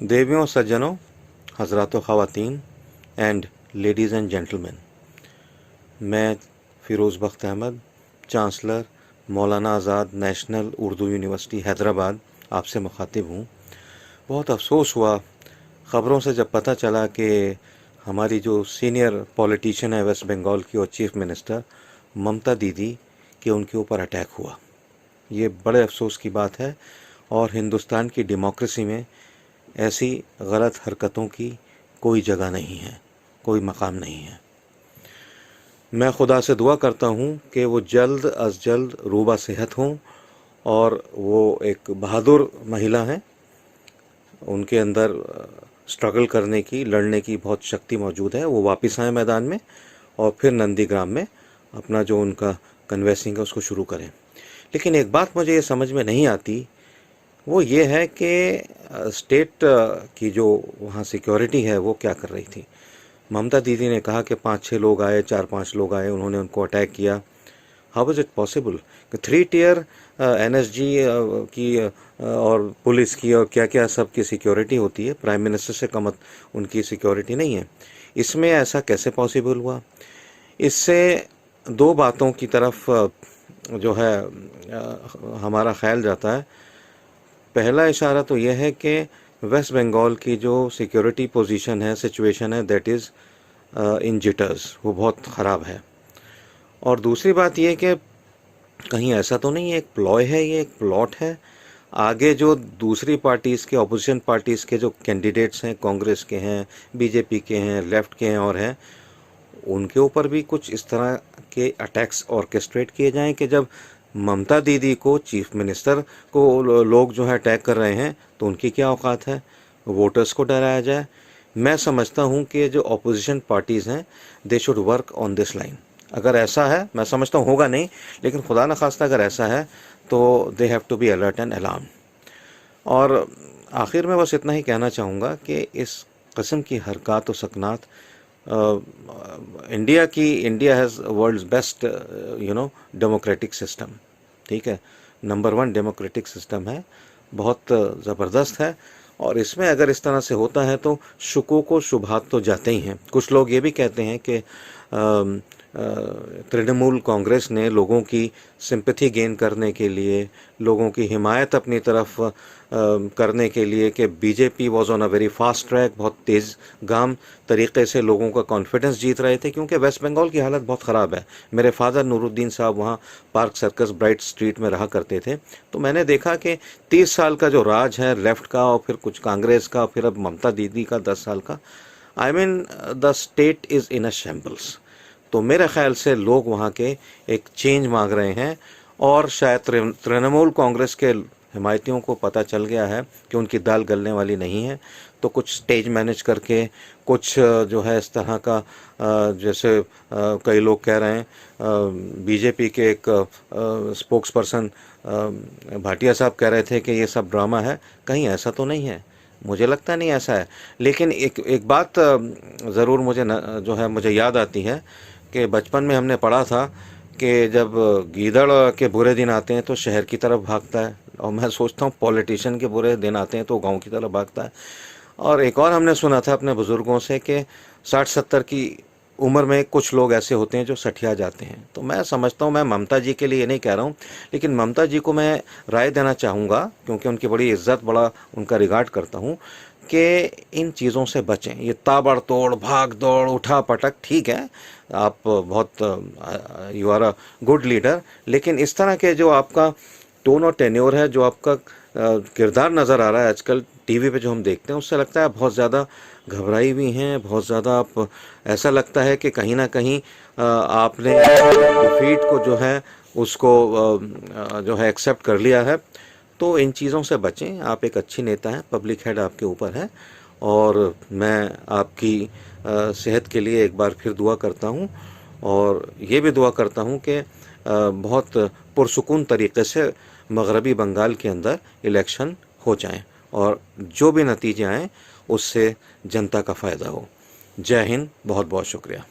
देवियों सज्जनों, हज़रातों ख़वातीन एंड लेडीज़ एंड जेंटलमैन, मैं फ़िरोज़ बख्त अहमद, चांसलर मौलाना आज़ाद नेशनल उर्दू यूनिवर्सिटी हैदराबाद आपसे मुखातिब हूँ। बहुत अफसोस हुआ ख़बरों से जब पता चला कि हमारी जो सीनियर पॉलिटिशियन है वेस्ट बंगाल की और चीफ मिनिस्टर ममता दीदी कि उनके ऊपर अटैक हुआ। ये बड़े अफसोस की बात है और हिंदुस्तान की डेमोक्रेसी में ऐसी गलत हरकतों की कोई जगह नहीं है, कोई मकाम नहीं है। मैं खुदा से दुआ करता हूँ कि वो जल्द अज जल्द रूबा सेहत हों और वो एक बहादुर महिला हैं, उनके अंदर स्ट्रगल करने की, लड़ने की बहुत शक्ति मौजूद है। वो वापस आए मैदान में और फिर नंदीग्राम में अपना जो उनका कन्वेंसिंग है उसको शुरू करें। लेकिन एक बात मुझे ये समझ में नहीं आती, वो ये है कि स्टेट की जो वहाँ सिक्योरिटी है वो क्या कर रही थी। ममता दीदी ने कहा कि 5-6 लोग आए, 4-5 लोग आए, उन्होंने उनको अटैक किया। हाउ इज़ इट पॉसिबल कि 3 टियर एनएसजी की और पुलिस की और क्या क्या सब की सिक्योरिटी होती है, प्राइम मिनिस्टर से कम उनकी सिक्योरिटी नहीं है। इसमें ऐसा कैसे पॉसिबल हुआ? इससे दो बातों की तरफ जो है हमारा ख्याल जाता है। पहला इशारा तो यह है कि वेस्ट बंगाल की जो सिक्योरिटी पोजीशन है, सिचुएशन है, दैट इज़ इन जिटर्स, वो बहुत ख़राब है। और दूसरी बात यह कि कहीं ऐसा तो नहीं है एक प्लॉय है, ये एक प्लॉट है। आगे जो दूसरी पार्टीज़ के, अपोजिशन पार्टीज़ के जो कैंडिडेट्स हैं, कांग्रेस के हैं, बीजेपी के हैं, लेफ़्ट के हैं और हैं, उनके ऊपर भी कुछ इस तरह के अटैक्स ऑर्केस्ट्रेट किए जाएं कि जब ममता दीदी को, चीफ मिनिस्टर को लोग जो है अटैक कर रहे हैं तो उनकी क्या औकात है, वोटर्स को डराया जाए। मैं समझता हूं कि जो अपोजिशन पार्टीज़ हैं they should work on this line. अगर ऐसा है, मैं समझता हूँ होगा नहीं, लेकिन खुदा न खास्ता अगर ऐसा है तो they have to be alert and alarm. और आखिर में बस इतना ही कहना चाहूँगा कि इस किस्म की हरकत व सकनात India has world's best democratic system, ठीक है, नंबर 1 डेमोक्रेटिक सिस्टम है, बहुत ज़बरदस्त है। और इसमें अगर इस तरह से होता है तो शुकूक व शुबहात तो जाते ही हैं। कुछ लोग ये भी कहते हैं कि तृणमूल कांग्रेस ने लोगों की सिंपैथी गेन करने के लिए, लोगों की हिमायत अपनी तरफ करने के लिए कि BJP was on a very fast track, बहुत तेज़ गाम तरीक़े से लोगों का कॉन्फिडेंस जीत रहे थे, क्योंकि वेस्ट बंगाल की हालत बहुत ख़राब है। मेरे फादर नूरुद्दीन साहब वहाँ पार्क सर्कस ब्राइट स्ट्रीट में रहा करते थे, तो मैंने देखा कि 30 साल का जो राज है लेफ़्ट का और फिर कुछ कांग्रेस का, फिर अब ममता दीदी का 10 साल का, I mean the state is in a shambles. तो मेरे ख्याल से लोग वहाँ के एक चेंज मांग रहे हैं और शायद तृणमूल कांग्रेस के हिमायतियों को पता चल गया है कि उनकी दाल गलने वाली नहीं है, तो कुछ स्टेज मैनेज करके कुछ जो है इस तरह का, जैसे कई लोग कह रहे हैं, बीजेपी के एक स्पोक्स पर्सन भाटिया साहब कह रहे थे कि ये सब ड्रामा है। कहीं ऐसा तो नहीं है, मुझे लगता नहीं ऐसा है। लेकिन एक बात ज़रूर जो है मुझे याद आती है कि बचपन में हमने पढ़ा था कि जब गीदड़ के बुरे दिन आते हैं तो शहर की तरफ भागता है, और मैं सोचता हूँ पॉलिटिशियन के बुरे दिन आते हैं तो गांव की तरफ भागता है। और एक और हमने सुना था अपने बुज़ुर्गों से कि 60-70 की उम्र में कुछ लोग ऐसे होते हैं जो सठिया जाते हैं। तो मैं समझता हूँ, मैं ममता जी के लिए ये नहीं कह रहा हूँ, लेकिन ममता जी को मैं राय देना चाहूँगा, क्योंकि उनकी बड़ी इज्जत, बड़ा उनका रिगार्ड करता हूँ, कि इन चीज़ों से बचें। ये ताबड़तोड़, भाग दौड़, उठा पटक, ठीक है, आप बहुत you are a good leader, लेकिन इस तरह के जो आपका टोन और टेन्योर है, जो आपका किरदार नज़र आ रहा है आजकल टीवी पे जो हम देखते हैं, उससे लगता है बहुत ज़्यादा घबराई हुई हैं, बहुत ज़्यादा आप, ऐसा लगता है कि कहीं ना कहीं आपने डिफीट को जो है उसको जो है एक्सेप्ट कर लिया है। तो इन चीज़ों से बचें। आप एक अच्छी नेता हैं, पब्लिक हेड आपके ऊपर है, और मैं आपकी सेहत के लिए एक बार फिर दुआ करता हूँ, और ये भी दुआ करता हूँ कि बहुत पुरसुकून तरीक़े से मगरबी बंगाल के अंदर इलेक्शन हो जाएं और जो भी नतीजे आएँ उससे जनता का फ़ायदा हो। जय हिंद, बहुत बहुत शुक्रिया।